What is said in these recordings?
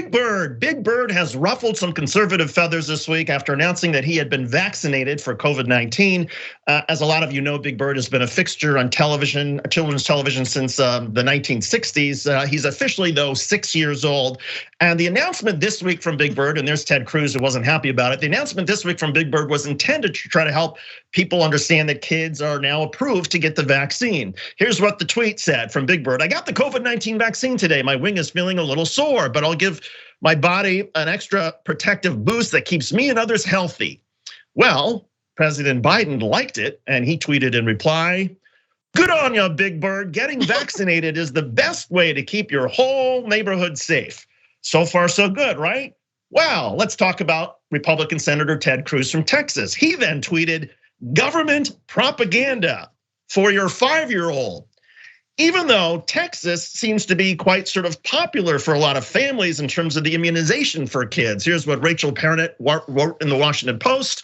Big Bird. Big Bird has ruffled some conservative feathers this week after announcing that he had been vaccinated for COVID-19. As a lot of you know, Big Bird has been a fixture on television, children's television, since the 1960s. He's officially, though, 6 years old. And the announcement this week from Big Bird, and there's Ted Cruz who wasn't happy about it. The announcement this week from Big Bird was intended to try to help people understand that kids are now approved to get the vaccine. Here's what the tweet said from Big Bird. I got the COVID-19 vaccine today. My wing is feeling a little sore, but I'll give my body an extra protective boost that keeps me and others healthy. Well, President Biden liked it, and he tweeted in reply, good on you, Big Bird. Getting vaccinated is the best way to keep your whole neighborhood safe. So far, so good, right? Well, let's talk about Republican Senator Ted Cruz from Texas. He then tweeted, government propaganda for your 5-year-old. Even though Texas seems to be quite sort of popular for a lot of families in terms of the immunization for kids. Here's what Rachel Parnett wrote in the Washington Post.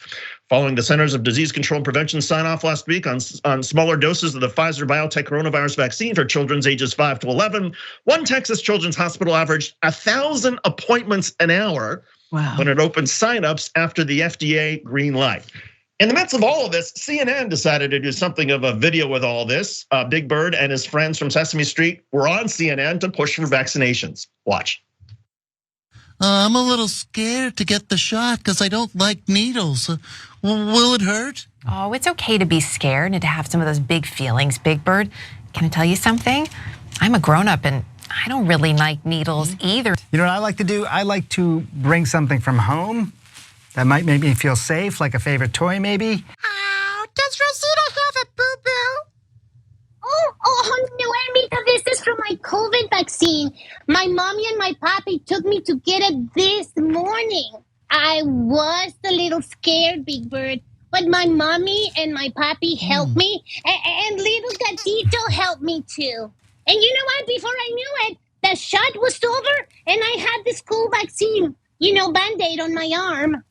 Following the Centers of Disease Control and Prevention sign off last week on smaller doses of the Pfizer-BioNTech coronavirus vaccine for children ages 5 to 11, one Texas children's hospital averaged 1,000 appointments an hour when it opened signups after the FDA green light. In the midst of all of this, CNN decided to do something of a video with all this. Big Bird and his friends from Sesame Street were on CNN to push for vaccinations. Watch. I'm a little scared to get the shot because I don't like needles. Will it hurt? Oh, it's okay to be scared and to have some of those big feelings, Big Bird. Can I tell you something? I'm a grown-up and I don't really like needles either. You know what I like to do? I like to bring something from home that might make me feel safe, like a favorite toy maybe. Oh, does Rosita have a boo-boo? Oh, no, Amica, this is from my COVID vaccine. My mommy and my papi took me to get it this morning. I was a little scared, Big Bird, but my mommy and my papi helped me, and little Gatito helped me too. And you know what? Before I knew it, the shot was over, and I had this cool vaccine. You know, Band-Aid on my arm.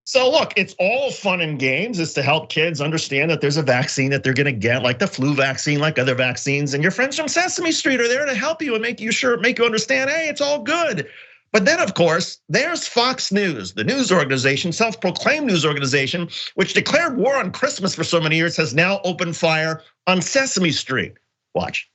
So look, it's all fun and games. It's to help kids understand that there's a vaccine that they're gonna get, like the flu vaccine, like other vaccines. And your friends from Sesame Street are there to help you and make you understand, hey, it's all good. But then, of course, there's Fox News, the news organization, self-proclaimed news organization, which declared war on Christmas for so many years, has now opened fire on Sesame Street. Watch.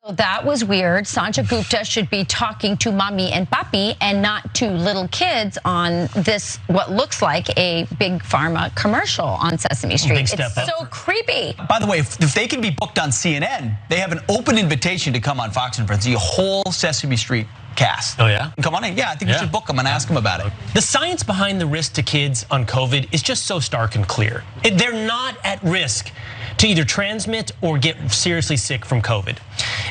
That was weird. Sanjay Gupta should be talking to mommy and papi and not to little kids on this, what looks like a big pharma commercial on Sesame Street. It's so creepy. By the way, if they can be booked on CNN, they have an open invitation to come on Fox and Friends, the whole Sesame Street cast. Oh yeah? Come on in. Yeah, I think we should book them and ask them about it. The science behind the risk to kids on COVID is just so stark and clear. They're not at risk to either transmit or get seriously sick from COVID.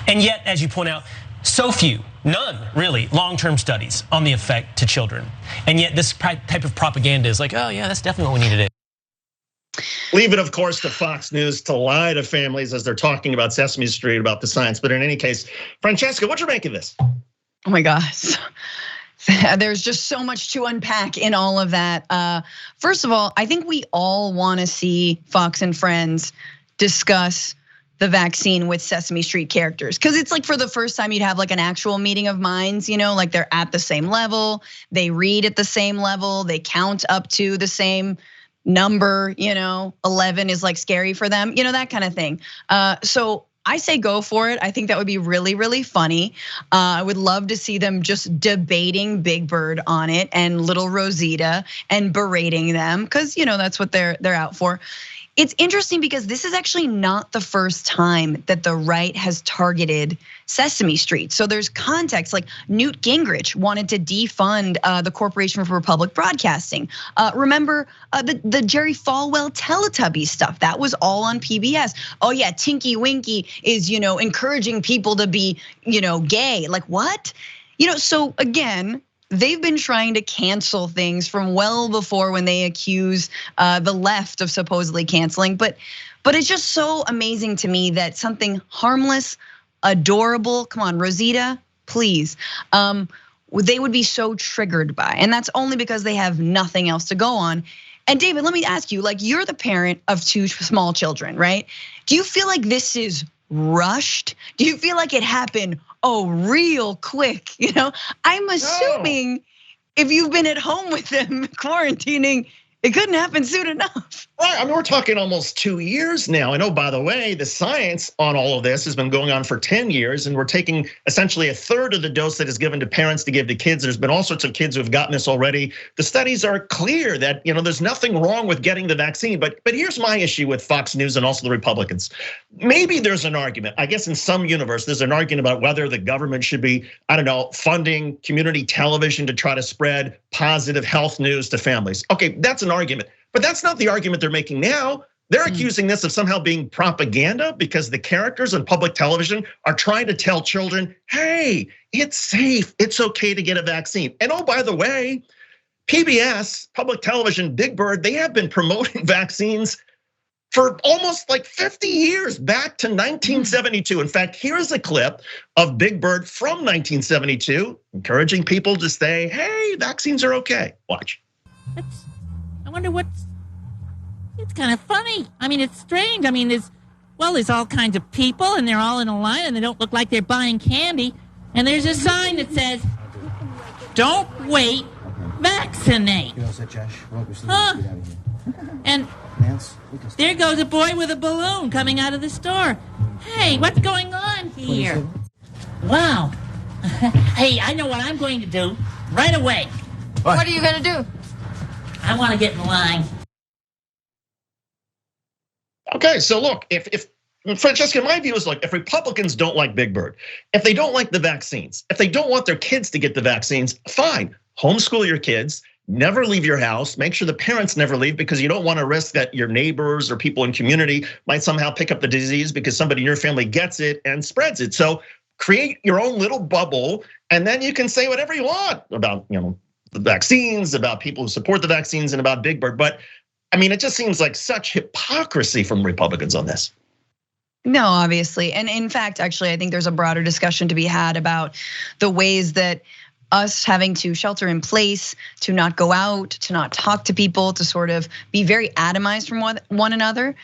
And yet, as you point out, so few, none really, long-term studies on the effect to children. And yet this type of propaganda is like, oh yeah, that's definitely what we need to do. Leave it, of course, to Fox News to lie to families as they're talking about Sesame Street, about the science. But in any case, Francesca, what'd you make of this? Oh my gosh. There's just so much to unpack in all of that. First of all, I think we all want to see Fox and Friends discuss the vaccine with Sesame Street characters, because it's like for the first time you'd have like an actual meeting of minds, you know, like they're at the same level, they read at the same level, they count up to the same number, you know, 11 is like scary for them, you know, that kind of thing. So I say go for it. I think that would be really, really funny. I would love to see them just debating Big Bird on it and little Rosita and berating them, because you know that's what they're out for. It's interesting because this is actually not the first time that the right has targeted Sesame Street. So there's context, like Newt Gingrich wanted to defund the Corporation for Public Broadcasting. Remember the Jerry Falwell Teletubbies stuff, that was all on PBS. Oh yeah, Tinky Winky is, you know, encouraging people to be, you know, gay. Like what? You know, so again, they've been trying to cancel things from well before when they accuse the left of supposedly canceling. But it's just so amazing to me that something harmless, adorable, come on, Rosita, please, they would be so triggered by. And that's only because they have nothing else to go on. And David, let me ask you, like you're the parent of 2 small children, right? Do you feel like this is rushed? Do you feel like it happened real quick? I'm assuming if you've been at home with them quarantining, it couldn't happen soon enough. Right, I mean, we're talking almost 2 years now. And oh, by the way, the science on all of this has been going on for 10 years, and we're taking essentially a third of the dose that is given to parents to give to kids. There's been all sorts of kids who have gotten this already. The studies are clear that there's nothing wrong with getting the vaccine. But here's my issue with Fox News and also the Republicans. Maybe there's an argument. I guess in some universe, there's an argument about whether the government should be, I don't know, funding community television to try to spread positive health news to families. Okay, that's an argument. But that's not the argument they're making now. They're accusing this of somehow being propaganda because the characters on public television are trying to tell children, hey, it's safe, it's okay to get a vaccine. And oh, by the way, PBS, public television, Big Bird, they have been promoting vaccines for almost like 50 years, back to 1972. In fact, here's a clip of Big Bird from 1972, encouraging people to say, hey, vaccines are okay. Watch. I wonder it's kind of funny. I mean, it's strange. I mean, there's all kinds of people and they're all in a line and they don't look like they're buying candy. And there's a sign that says, don't wait, vaccinate. Huh? And there goes a boy with a balloon coming out of the store. Hey, what's going on here? Wow. Hey, I know what I'm going to do right away. What are you going to do? I want to get in line. Okay, so look, if Francesca, my view is, look, if Republicans don't like Big Bird, if they don't like the vaccines, if they don't want their kids to get the vaccines, fine, homeschool your kids, never leave your house, make sure the parents never leave because you don't want to risk that your neighbors or people in community might somehow pick up the disease because somebody in your family gets it and spreads it. So create your own little bubble and then you can say whatever you want about, the vaccines, about people who support the vaccines and about Big Bird. But I mean, it just seems like such hypocrisy from Republicans on this. No, obviously. And in fact, actually, I think there's a broader discussion to be had about the ways that us having to shelter in place, to not go out, to not talk to people, to sort of be very atomized from one another.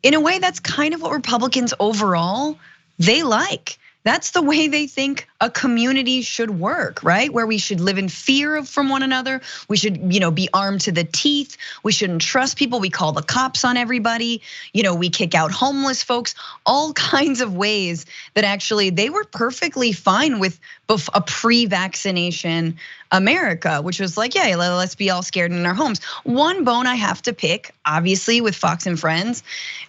In a way, that's kind of what Republicans overall, they like. That's the way they think a community should work, right? Where we should live in fear from one another. We should, be armed to the teeth. We shouldn't trust people. We call the cops on everybody. We kick out homeless folks. All kinds of ways that actually they were perfectly fine with a pre-vaccination America, which was like, yeah, let's be all scared in our homes. One bone I have to pick, obviously, with Fox and Friends,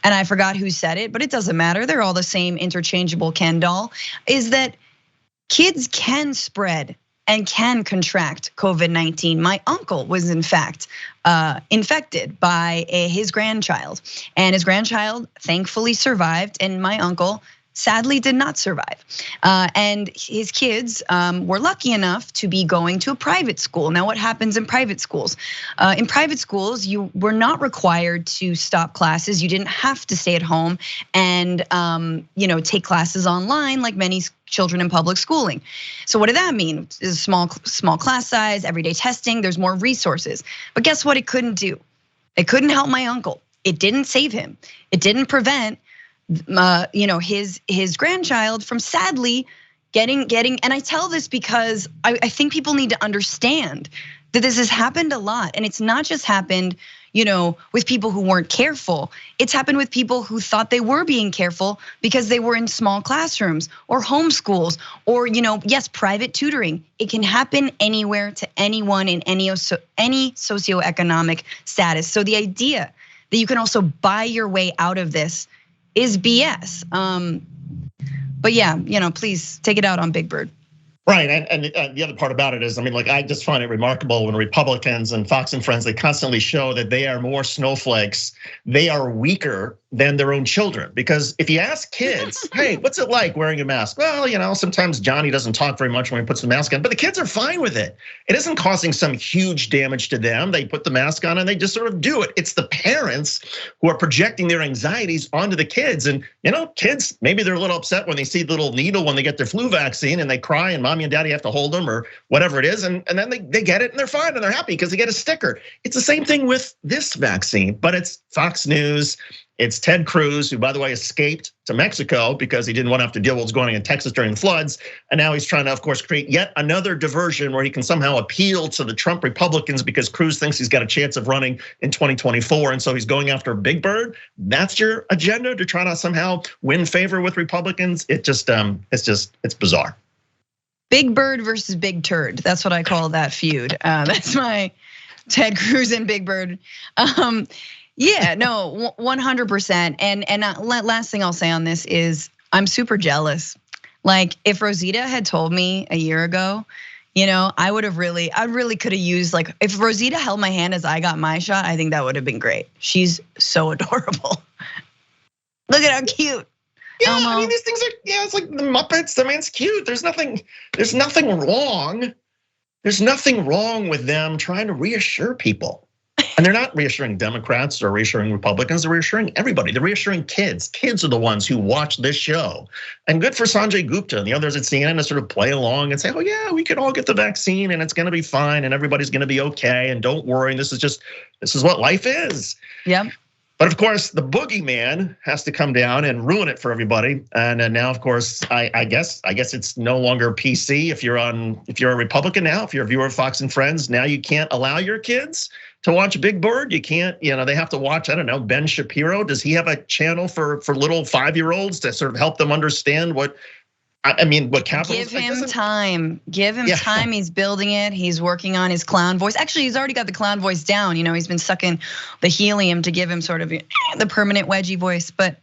and I forgot who said it, but it doesn't matter. They're all the same interchangeable Ken doll, is that kids can spread and can contract COVID-19. My uncle was in fact infected by his grandchild, and his grandchild thankfully survived, and my uncle sadly did not survive. And his kids were lucky enough to be going to a private school. Now, what happens in private schools? In private schools, you were not required to stop classes. You didn't have to stay at home and take classes online like many children in public schooling. So what did that mean? It's a small class size, everyday testing, there's more resources. But guess what it couldn't do? It couldn't help my uncle. It didn't save him. It didn't prevent his grandchild from sadly getting, and I tell this because I think people need to understand that this has happened a lot, and it's not just happened, with people who weren't careful. It's happened with people who thought they were being careful because they were in small classrooms or homeschools or, yes, private tutoring. It can happen anywhere to anyone in any socioeconomic status. So the idea that you can also buy your way out of this is BS. But yeah, please take it out on Big Bird. Right, and the other part about it is, I just find it remarkable when Republicans and Fox and Friends, they constantly show that they are more snowflakes, they are weaker than their own children. Because if you ask kids, hey, what's it like wearing a mask? Well, sometimes Johnny doesn't talk very much when he puts the mask on, but the kids are fine with it. It isn't causing some huge damage to them. They put the mask on and they just sort of do it. It's the parents who are projecting their anxieties onto the kids. And kids, maybe they're a little upset when they see the little needle when they get their flu vaccine and they cry and mommy mommy and daddy have to hold them or whatever it is. And then they get it and they're fine and they're happy because they get a sticker. It's the same thing with this vaccine, but it's Fox News. It's Ted Cruz, who, by the way, escaped to Mexico because he didn't want to have to deal with what's going on in Texas during the floods. And now he's trying to, of course, create yet another diversion where he can somehow appeal to the Trump Republicans because Cruz thinks he's got a chance of running in 2024. And so he's going after Big Bird. That's your agenda, to try to somehow win favor with Republicans. It's bizarre. Big Bird versus Big Turd. That's what I call that feud. That's my Ted Cruz and Big Bird. Yeah, no, 100%. And last thing I'll say on this is I'm super jealous. Like if Rosita had told me a year ago, I really could have used, like, if Rosita held my hand as I got my shot, I think that would have been great. She's so adorable. Look at how cute. Yeah, Elmo. I mean, these things are, it's like the Muppets. I mean, it's cute. There's nothing wrong. There's nothing wrong with them trying to reassure people. And they're not reassuring Democrats or reassuring Republicans, they're reassuring everybody. They're reassuring kids. Kids are the ones who watch this show. And good for Sanjay Gupta and the others at CNN to sort of play along and say, oh yeah, we can all get the vaccine and it's gonna be fine and everybody's gonna be okay and don't worry, this is what life is. Yep. But of course, the boogeyman has to come down and ruin it for everybody. And now, of course, I guess it's no longer PC. If you're a Republican now, if you're a viewer of Fox and Friends, now you can't allow your kids to watch Big Bird. You can't, they have to watch, I don't know, Ben Shapiro. Does he have a channel for little 5-year-olds to sort of help them understand what capitalism? Give him time. Give him time. He's building it. He's working on his clown voice. Actually, he's already got the clown voice down. He's been sucking the helium to give him sort of the permanent wedgie voice. But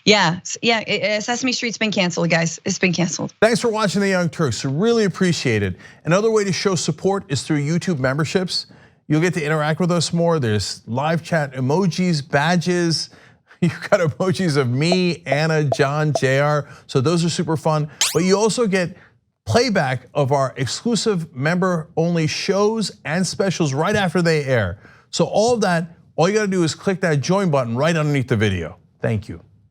yeah, Sesame Street's been canceled, guys. It's been canceled. Thanks for watching the Young Turks. Really appreciate it. Another way to show support is through YouTube memberships. You'll get to interact with us more. There's live chat emojis, badges. You've got emojis of me, Anna, John, JR. So those are super fun. But you also get playback of our exclusive member-only shows and specials right after they air. So all of that, all you gotta do is click that join button right underneath the video. Thank you.